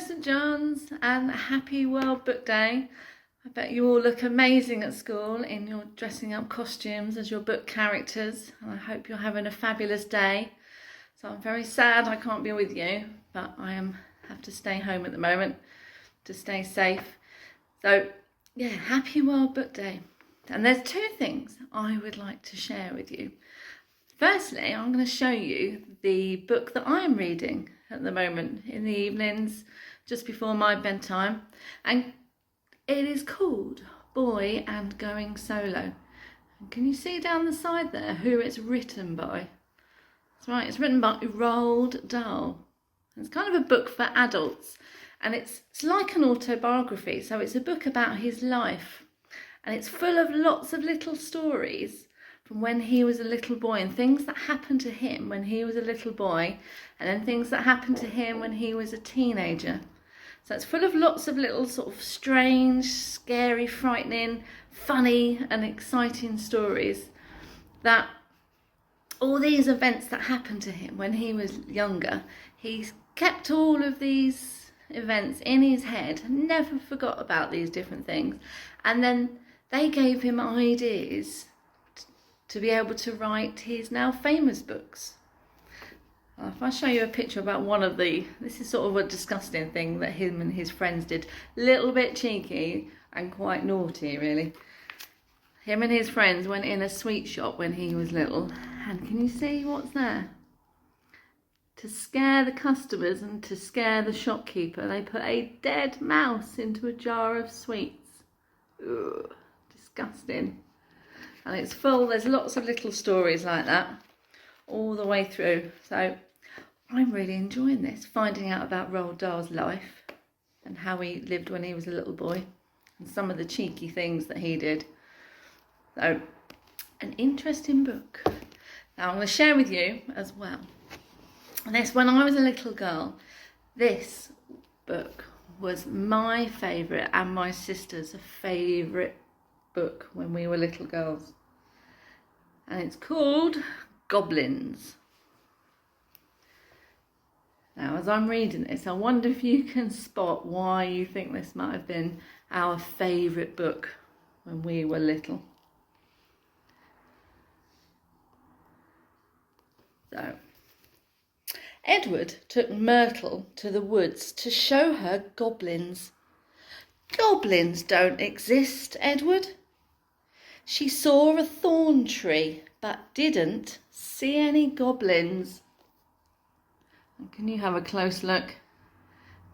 St John's and happy World Book Day. I bet you all look amazing at school in your dressing up costumes as your book characters, and I hope you're having a fabulous day. So I'm very sad I can't be with you, but have to stay home at the moment to stay safe. So yeah, happy World Book Day. And there's two things I would like to share with you. Firstly, I'm going to show you the book that I'm reading at the moment in the evenings just before my bedtime, and it is called Boy and Going Solo. And can you see down the side there who it's written by? That's right, it's written by Roald Dahl. It's kind of a book for adults, and it's like an autobiography, so it's a book about his life, and it's full of lots of little stories from when he was a little boy and things that happened to him when he was a little boy, and then things that happened to him when he was a teenager. So it's full of lots of little sort of strange, scary, frightening, funny and exciting stories, that all these events that happened to him when he was younger, he's kept all of these events in his head, never forgot about these different things, and then they gave him ideas to be able to write his now famous books. If I show you a picture about this is sort of a disgusting thing that him and his friends did, a little bit cheeky and quite naughty really. Him and his friends went in a sweet shop when he was little, and can you see what's there? To scare the customers and to scare the shopkeeper, they put a dead mouse into a jar of sweets. Ugh, disgusting. And it's full, there's lots of little stories like that all the way through. So I'm really enjoying this, finding out about Roald Dahl's life and how he lived when he was a little boy and some of the cheeky things that he did. So, an interesting book. Now I'm going to share with you as well. And this, when I was a little girl, this book was my favourite and my sister's favourite book when we were little girls, and it's called Goblins. Now as I'm reading this, I wonder if you can spot why you think this might have been our favourite book when we were little. So Edward took Myrtle to the woods to show her goblins. Goblins don't exist, Edward. She saw a thorn tree, but didn't see any goblins. And can you have a close look?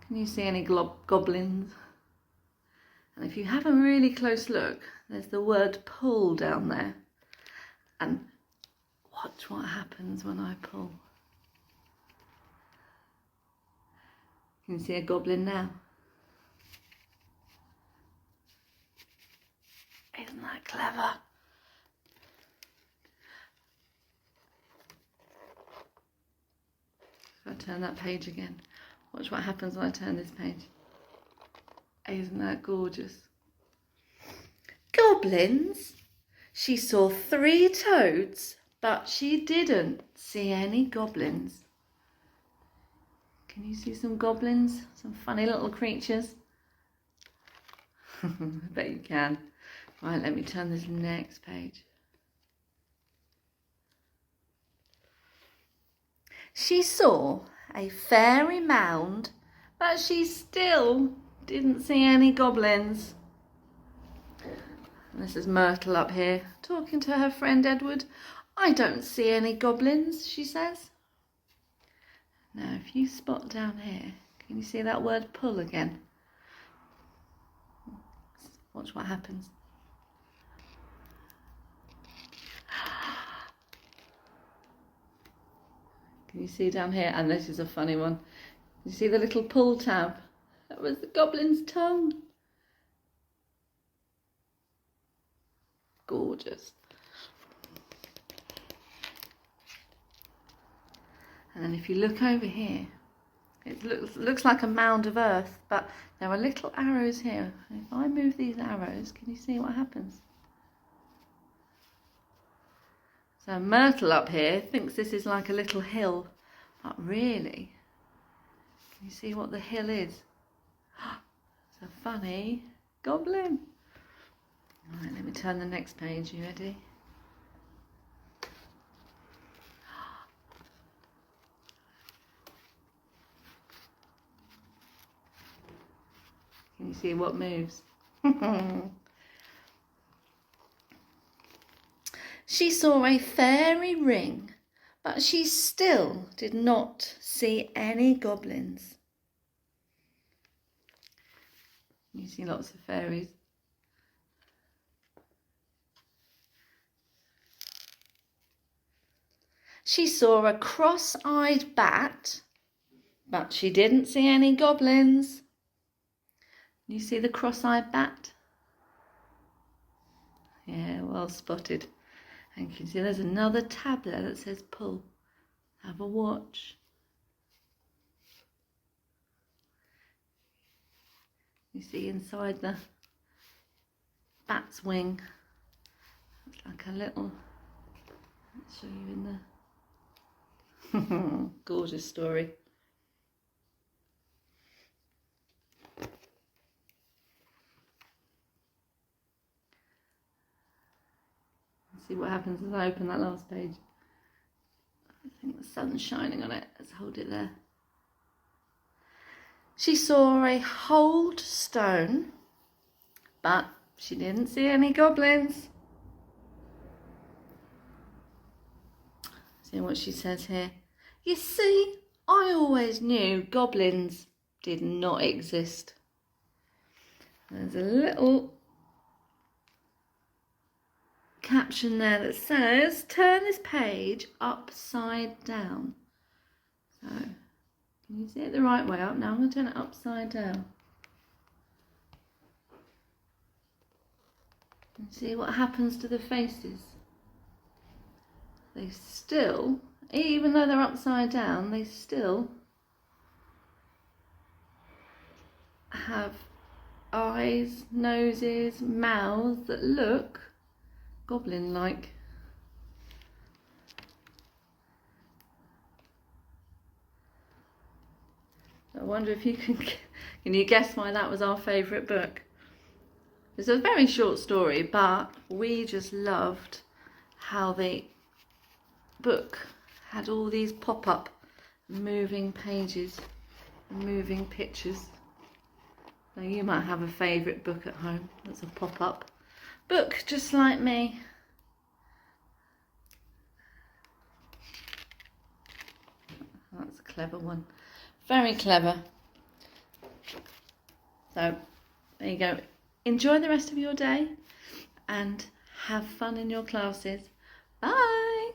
Can you see any goblins? And if you have a really close look, there's the word pull down there. And watch what happens when I pull. Can you see a goblin now? Isn't that clever? If I turn that page again, watch what happens when I turn this page. Isn't that gorgeous? Goblins? She saw 3 toads, but she didn't see any goblins. Can you see some goblins? Some funny little creatures? I bet you can. Right, let me turn this next page. She saw a fairy mound, but she still didn't see any goblins. And this is Myrtle up here, talking to her friend Edward. I don't see any goblins, she says. Now, if you spot down here, can you see that word pull again? Watch what happens. Can you see down here? And this is a funny one. You see the little pull tab? That was the goblin's tongue. Gorgeous. And then if you look over here, it looks like a mound of earth, but there are little arrows here. If I move these arrows, can you see what happens? So Myrtle up here thinks this is like a little hill, but really, can you see what the hill is? a funny goblin. Right, let me turn the next page. You ready? Can you see what moves? She saw a fairy ring, but she still did not see any goblins. You see lots of fairies. She saw a cross-eyed bat, but she didn't see any goblins. You see the cross-eyed bat? Yeah, well spotted. And you can see there's another tab there that says pull. Have a watch. You see inside the bat's wing, it's like a little, let's show you in the gorgeous story. See what happens as I open that last page. I think the sun's shining on it. Let's hold it there. She saw a hold stone, but she didn't see any goblins. See what she says here. You see, I always knew goblins did not exist. There's a little caption there that says, turn this page upside down. So, can you see it the right way up? Now I'm going to turn it upside down. And see what happens to the faces. They still, even though they're upside down, they still have eyes, noses, mouths that look goblin-like. I wonder if you can you guess why that was our favourite book? It's a very short story, but we just loved how the book had all these pop-up moving pages, moving pictures. So you might have a favourite book at home that's a pop-up book just like me. That's a clever one. Very clever. So there you go. Enjoy the rest of your day and have fun in your classes. Bye.